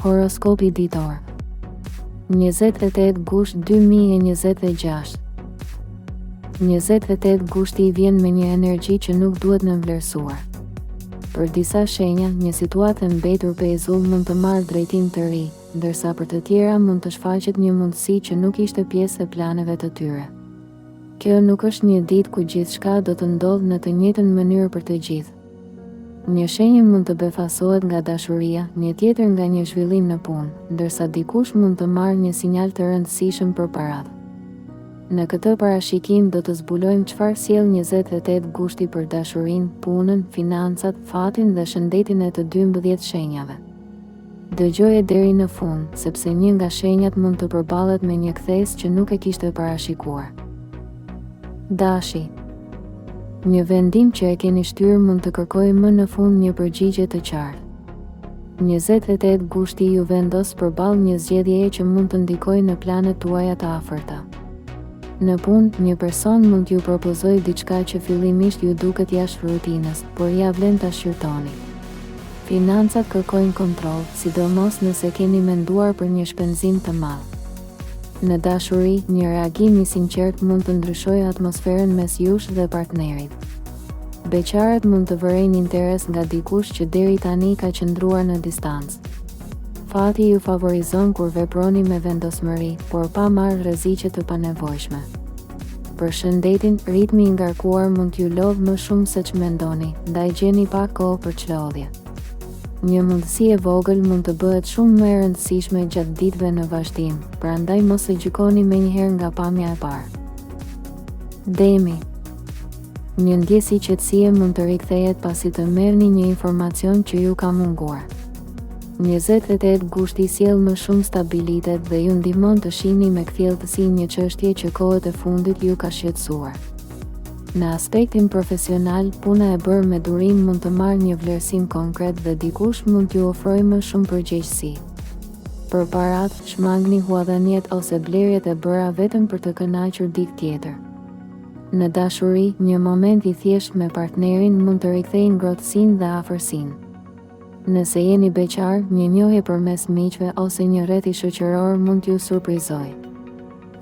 Horoskopi ditor 28 gusht 2026. 28 gushti vjen me një energji që nuk duhet në vlerësuar. Për disa shenja, një situatë e mbetur pezull mund të marrë drejtim të ri, ndërsa për të tjera mund të shfaqet një mundësi që nuk ishte pjesë e planeve të tyre. Kjo nuk është një ditë ku gjithçka do të ndodhë në të njëjtën mënyrë për të gjithë. Një shenjë mund të befasohet nga dashuria, një tjetër nga një zhvillim në punë, ndërsa dikush mund të marrë një sinjal të rëndësishëm për paratë. Në këtë parashikim do të zbulojmë çfarë sjell 28 gushti për dashurinë, punën, financat, fatin dhe shëndetin e të 12 shenjave. Dëgjoje deri në fund, sepse një nga shenjat mund të përballet me një kthes që nuk e kishte parashikuar. Dashi. Një vendim që e keni shtyrë mund të kërkojë më në fund një përgjigje të qartë. 28 gushti ju vendos përballë një zgjedhjeje që mund të ndikojë në planet tuaja të afërta. Në punë, një person mund t'ju propozojë diçka që fillimisht ju duket jashtë rutinës, por ja vlen ta shqyrtoni. Financat kërkojnë kontroll, sidomos nëse keni menduar për një shpenzim të madh. Në dashuri, një reagim i sinqert mund të ndryshojë atmosferën mes jush dhe partnerit. Beqarët mund të vërejnë interes nga dikush që deri tani ka qëndruar në distancë. Fati ju favorizon kur veproni me vendosmëri, por pa marrë rreziqe të panevojshme. Për shëndetin, ritmi i ngarkuar mund t'ju lodhë më shumë se ç'mendoni, ndaj gjeni pak kohë për çlodhje. Një mundësi e vogël mund të bëhet shumë më e rëndësishme gjatë ditëve në vazhdim, prandaj mos e gjykoni menjëherë nga pamja e parë. Demi. Një ndjesi qetësie mund të rikthehet pasi të merrni një informacion që ju ka munguar. 28 gushti sjell më shumë stabilitet dhe ju ndihmon të shihni me kthjellësi një çështje që kohët e fundit ju ka shqetësuar. Në aspektin profesional, puna e bërë me durim mund të marrë një vlerësim konkret dhe dikush mund t'ju ofrojë më shumë përgjegjësi. Për paratë, shmangni huadhëniet ose blerjet e bëra vetëm për të kënaqur dikë tjetër. Në dashuri, një moment i thjeshtë me partnerin mund të rikthejë ngrohtësinë dhe afërsinë. Nëse jeni beqar, një njohje përmes miqve ose një rreth shoqëror mund t'ju surprizojë.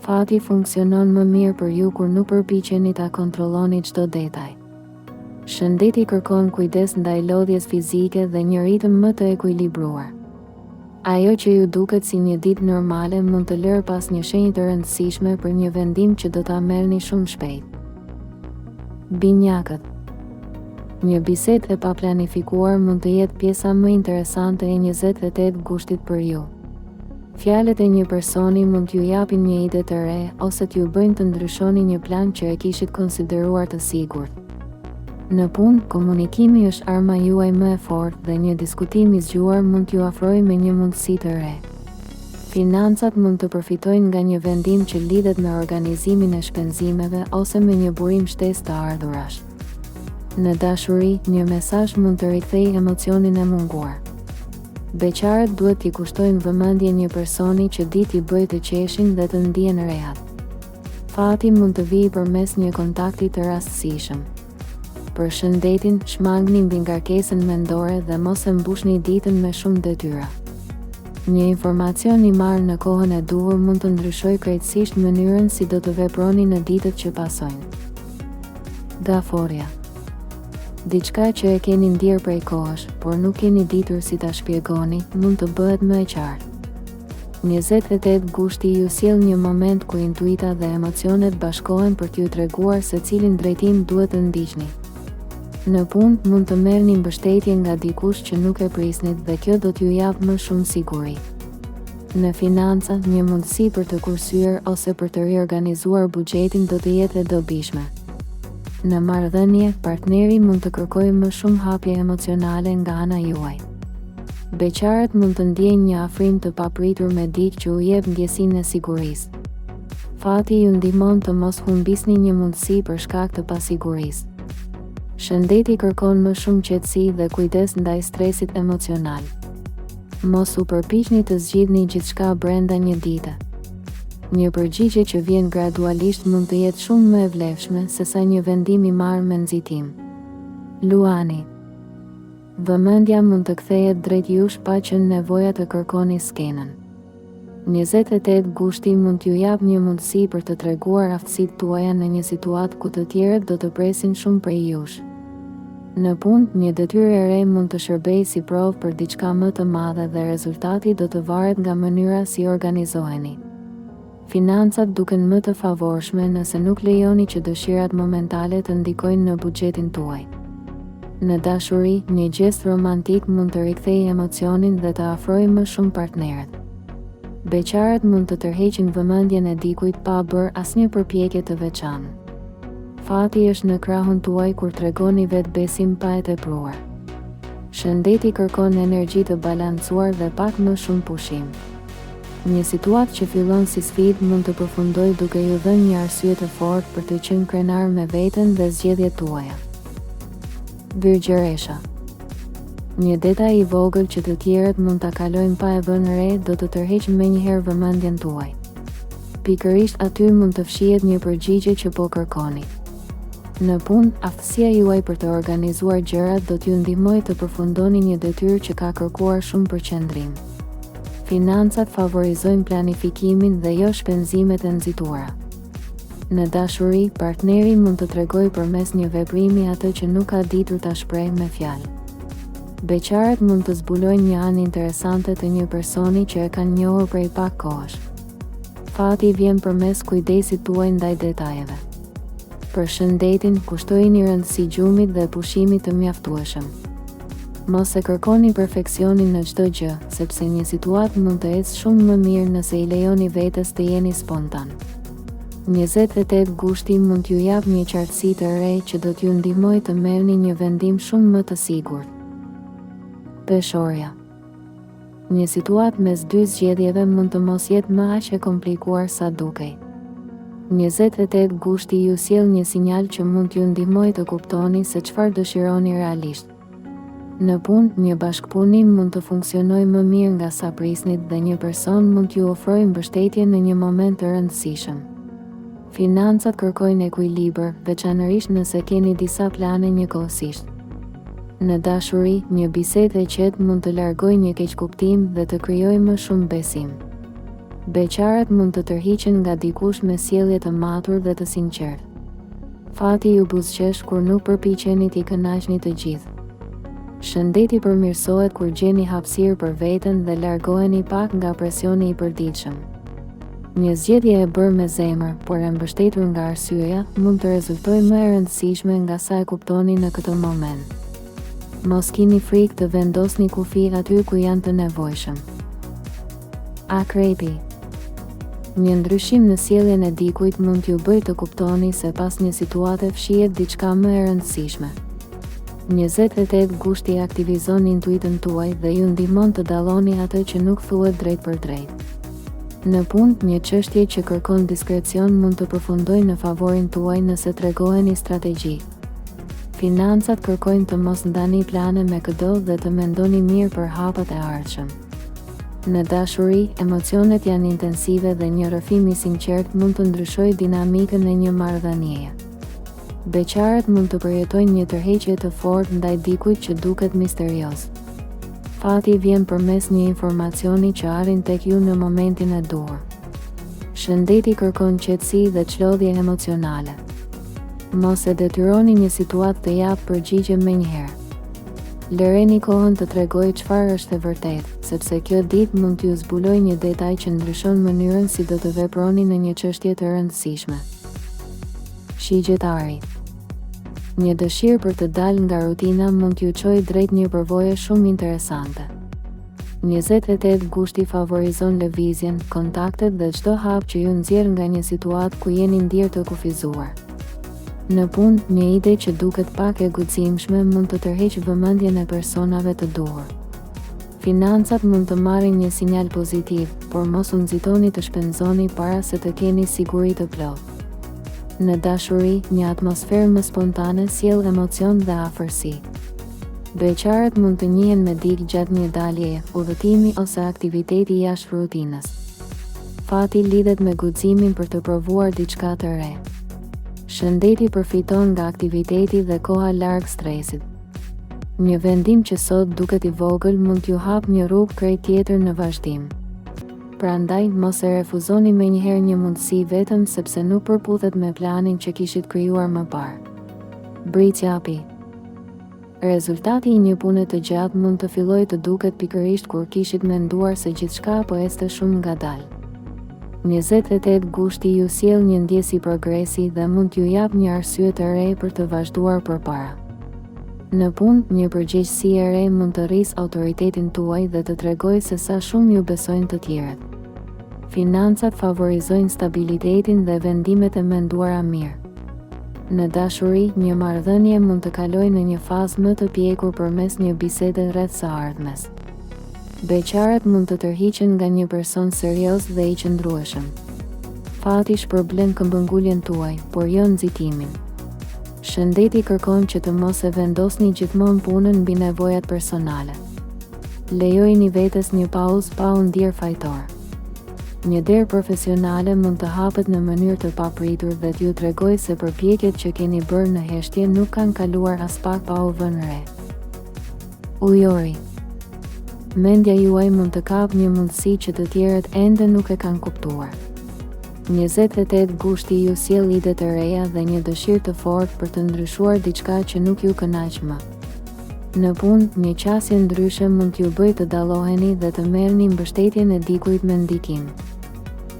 Fati funksionon më mirë për ju kur nuk përpiqeni ta kontrolloni çdo detaj. Shëndeti kërkon kujdes ndaj lodhjes fizike dhe një ritëm më të ekuilibruar. Ajo që ju duket si një ditë normale mund të lërë pas një shenjë të rëndësishme për një vendim që do ta merrni shumë shpejt. Binjakët. Një bisedë e paplanifikuar mund të jetë pjesa më interesante e 28 gushtit për ju. Fjalët e një personi mund t'ju japin një ide të re ose t'ju bëjnë të ndryshoni një plan që e kishit konsideruar të sigurt. Në punë, komunikimi është arma juaj më e fortë dhe një diskutim i zgjuar mund t'ju afrojë me një mundësi të re. Financat mund të përfitojnë nga një vendim që lidhet me organizimin e shpenzimeve ose me një burim shtesë të ardhurash. Në dashuri, një mesazh mund të rikthejë emocionin e munguar. Beqarët duhet t'i kushtojnë vëmendje një personi që di t'i bëjë të qeshin dhe të ndihen rehat. Fati mund të vijë përmes një kontakti të rastësishëm. Për shëndetin, shmangni mbi ngarkesën mendore dhe mos e mbushni ditën me shumë detyra. Një informacion i marrë në kohën e duhur mund të ndryshojë krejtësisht mënyrën si do të veproni në ditët që pasojnë. Gaforja. Diçka që e keni ndier prej kohësh, por nuk keni ditur si ta shpjegoni, mund të bëhet më e qartë. 28 gushti ju sjell një moment ku intuita dhe emocionet bashkohen për t'ju treguar se cilin drejtim duhet të ndiqni. Në punë, mund të merrni mbështetje nga dikush që nuk e prisnit dhe kjo do t'ju japë më shumë siguri. Në financa, një mundësi për të kursyer ose për të riorganizuar buxhetin do të jetë e dobishme. Në marrëdhënie, partneri mund të kërkojë më shumë hapje emocionale nga ana juaj. Beqarët mund të ndjejnë një afrim të papritur me dikë që u jep ndjesinë e sigurisë. Fati ju ndihmon të mos humbisni një mundësi për shkak të pasigurisë. Shëndeti kërkon më shumë qetësi dhe kujdes ndaj stresit emocional. Mos u përpiqni të zgjidhni gjithçka brenda një dite. Një përgjigje që vjen gradualisht mund të jetë shumë më e vlefshme se sa një vendim i marrë me nxitim. Luani. Vëmendja mund të kthehet drejt jush pa qenë nevoja të kërkoni skenën. 28 Gushti mund t'ju jap një mundësi për të treguar aftësitë tuaja në një situatë ku të tjerët do të presin shumë prej jush. Në punë, një detyrë e re mund të shërbejë si provë për diçka më të madhe dhe rezultati do të varet nga mënyra si organizoheni. Financat duken më të favorshme nëse nuk lejoni që dëshirat momentale të ndikojnë në buxhetin tuaj. Në dashuri, një gjest romantik mund të rikthejë emocionin dhe të afrojë më shumë partnerët. Beqarët mund të tërheqin vëmendjen e dikujt pa bërë asnjë përpjekje të veçantë. Fati është në krahun tuaj kur tregoni vetbesim pa e tepruar. Shëndeti kërkon energji të balancuar dhe pak më shumë pushim. Një situatë që fillon si sfidë mund të përfundojë duke ju dhënë një arsye të fortë për të qenë krenar me veten dhe zgjedhjet tuaja. Virgjëresha. Një detaj i vogël që të tjerët mund ta kalojnë pa e vënë re do të tërheqë menjëherë vëmendjen tuaj. Pikërisht aty mund të fshihet një përgjigje që po kërkoni. Në punë, aftësia juaj për të organizuar gjërat do t'ju ndihmojë të përfundoni një detyrë që ka kërkuar shumë përqendrim. Financat favorizojnë planifikimin dhe jo shpenzimet e nxituara. Në dashuri, partneri mund të tregojë përmes një veprimi atë që nuk ka ditur ta shprehë me fjalë. Beqarët mund të zbulojnë një anë interesante të një personi që e kanë njohur prej pak kohësh. Fati vjen përmes kujdesit tuaj ndaj detajeve. Për shëndetin, kushtojini rëndësi gjumit dhe pushimit të mjaftueshëm. Mos e kërkoni perfeksionin në çdo gjë, sepse një situatë mund të ecë shumë më mirë nëse i lejoni vetes të jeni spontan. 28 Gushti mund t'ju jap një qartësi të re që do t'ju ndihmojë të merrni një vendim shumë më të sigurt. Peshorja. Një situatë mes dy zgjedhjeve mund të mos jetë më aq e komplikuar sa dukej. 28 Gushti ju sjell një sinjal që mund t'ju ndihmojë të kuptoni se çfarë dëshironi realisht. Në punë, një bashkëpunim mund të funksionojë më mirë nga sa prisnit dhe një person mund t'ju ofrojë mbështetje në një moment të rëndësishëm. Financat kërkojnë ekuilibër, veçanërisht nëse keni disa plane njëkohësisht. Në dashuri, një bisedë e qetë mund të largojë një keqkuptim dhe të krijojë më shumë besim. Beqarët mund të tërhiqen nga dikush me sjellje të matur dhe të sinqertë. Fati ju buzëqesh kur nuk përpiqeni t'i kënaqni të gjithë. Shëndeti përmirësohet kur gjeni hapësirë për veten dhe largoheni pak nga presioni i përditshëm. Një zgjedhje e bërë me zemër, por e mbështetur nga arsyeja, mund të rezultojë më e rëndësishme nga sa e kuptoni në këtë moment. Mos kini frikë të vendosni kufi aty ku janë të nevojshëm. Akrepi. Një ndryshim në sjelljen e dikujt mund t'ju bëjë të kuptoni se pas një situate fshihet diçka më e rëndësishme. 28 Gushti aktivizon intuitën tuaj dhe ju ndihmon të dalloni atë që nuk thuhet drejt për drejt. Në punë, një çështje që kërkon diskrecion mund të përfundojë në favorin tuaj nëse tregoheni strategji. Financat kërkojnë të mos ndani plane me këdo dhe të mendoni mirë për hapat e ardhshëm. Në dashuri, emocionet janë intensive dhe një rrëfim i sinqert mund të ndryshojë dinamikën e një marrëdhënieje. Beqarët mund të përjetojnë një tërheqje të fortë ndaj dikujt që duket misterios. Fati vjen përmes një informacioni që arrin tek ju në momentin e duhur. Shëndeti kërkon qetësi dhe çlodhje emocionale. Mos e detyroni një situatë të japë përgjigje menjëherë. Lëreni kohën të tregojë çfarë është e vërtetë, sepse kjo ditë mund t'ju zbulojë një detaj që ndryshon mënyrën si do të veproni në një çështje të rëndësishme. Shigjetari. Një dëshirë për të dalë nga rutina mund t'ju çojë drejt një përvoje shumë interesante. 28 Gushti favorizon lëvizjen, kontaktet dhe çdo hap që ju nxjerr nga një situatë ku jeni ndier të kufizuar. Në punë, një ide që duket pak e guximshme mund të tërheqë vëmendjen e personave të duhur. Financat mund të marrin një sinjal pozitiv, por mos u nxitoni të shpenzoni para se të keni siguri të plotë. Në dashuri, një atmosferë më spontane sjell emocion dhe afërsi. Beqarët mund të njihen me dikë gjatë një daljeje, udhëtimi ose aktiviteti jashtë rutinës. Fati lidhet me guximin për të provuar diçka të re. Shëndeti përfiton nga aktiviteti dhe koha larg stresit. Një vendim që sot duket i vogël mund t'ju hap një rrugë krejt tjetër në vazhdim. Prandaj, mos e refuzoni menjëherë një mundësi vetëm sepse nuk përputhet me planin që kishit krijuar më parë. Britsjapi. Rezultati i një pune të gjatë mund të fillojë të duket pikërisht kur kishit menduar se gjithçka po ecte shumë ngadalë. 28 gushti ju sjell një ndjesi progresi dhe mund t'ju jap një arsye të re për të vazhduar përpara. Në punë, një përgjegjësi e re mund të rrisë autoritetin tuaj dhe të tregojë se sa shumë ju besojnë të tjerët. Financat favorizojnë stabilitetin dhe vendimet e menduara mirë. Në dashuri, një marrëdhënie mund të kalojë në një fazë më të pjekur përmes një bisede rreth së ardhmes. Beqarët mund të tërhiqen nga një person serioz dhe i qëndrueshëm. Fati shpërblen këmbënguljen tuaj, por jo nxitimin. Shëndeti kërkon që të mos e vendosni gjithmonë punën mbi nevojat personale. Lejojini vetes një pauzë pa u ndier fajtor. Një derë profesionale mund të hapet në mënyrë të papritur dhe t'ju tregojë se përpjekjet që keni bërë në heshtje nuk kanë kaluar as pak pa u vënë re. Ujori. Mendja juaj mund të kapë një mundësi që të tjerët ende nuk e kanë kuptuar. 28 gushti ju sjell ide të reja dhe një dëshirë të fortë për të ndryshuar diçka që nuk ju kënaq më. Në punë, një qasje ndryshe mund t'ju bëjë të dalloheni dhe të merrni mbështetjen e dikujt me ndikim.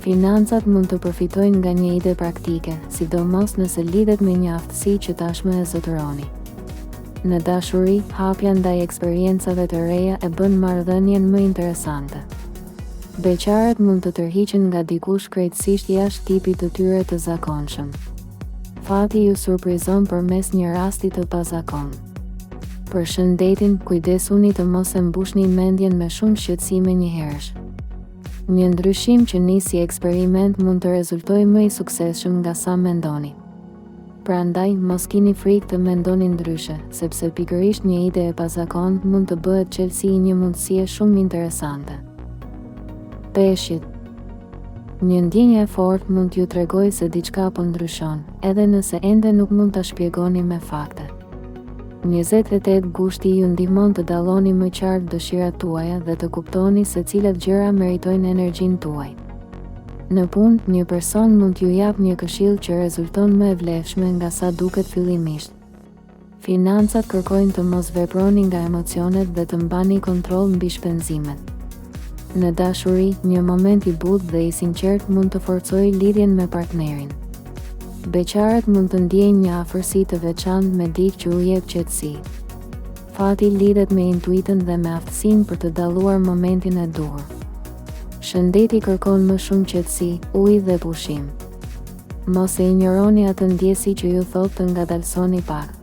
Financat mund të përfitojnë nga një ide praktike, sidomos nëse lidhet me një aftësi që tashmë e zotëroni. Në dashuri, hapja ndaj eksperiencave të reja e bën marrëdhënien më interesante. Beqarët mund të tërhiqen nga dikush krejtësisht jashtë tipit të tyre të zakonshëm. Fati ju surprizon përmes një rasti të pazakontë. Për shëndetin, kujdesuni të mos e mbushni mendjen me shumë shqetësime njëherësh. Një ndryshim që nisi eksperiment mund të rezultojë më i suksesshëm nga sa mendoni. Prandaj, mos kini frikë të mendoni ndryshe, sepse pikërisht një ide e pazakontë mund të bëhet çelësi i një mundësie shumë interesante. Peshqit. Një ndjenjë e fortë mund t'ju tregojë se diçka po ndryshon, edhe nëse ende nuk mund ta shpjegoni me fakte. 28 gushti ju ndihmon të dalloni më qartë dëshirat tuaja dhe të kuptoni se cilat gjëra meritojnë energjinë tuaj. Në punë, një person mund t'ju jap një këshill që rezulton më e vlefshme nga sa duket fillimisht. Financat kërkojnë të mos veproni nga emocionet dhe të mbani kontroll mbi shpenzimet. Në dashuri, një moment i butë dhe i sinqert mund të forcojë lidhjen me partnerin. Beqarët mund të ndjejnë një afërsi të veçantë me dikë që u jep qetësi. Fati lidhet me intuitën dhe me aftësinë për të dalluar momentin e duhur. Shëndeti kërkon më shumë qetësi, ujë dhe pushim. Mos e injoroni atë ndjesi që ju thotë të ngadalsoni pak.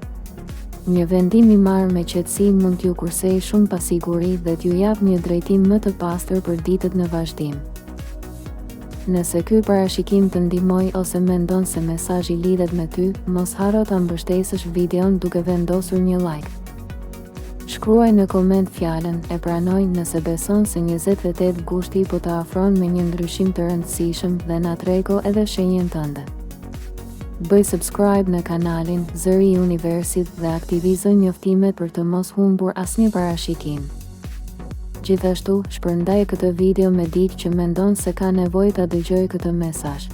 Një vendim i marrë me qetësi mund t'ju kursejë shumë pasiguri dhe t'ju jap një drejtim më të pastër për ditët në vazhdim. Nëse ky parashikim të ndihmoi ose mendon se mesazhi lidhet me ty, mos harro ta mbështesësh videon duke vendosur një like. Shkruaj në koment fjalën "e pranoj" nëse beson se 28 gushti po të afron me një ndryshim të rëndësishëm dhe na trego edhe shenjën tënde. Bëj subscribe në kanalin Zëri i Universit dhe aktivizo njoftimet për të mos humbur asnjë parashikim. Gjithashtu, shpërndaj këtë video me dikë që mendon se ka nevojë ta dëgjojë këtë mesazh.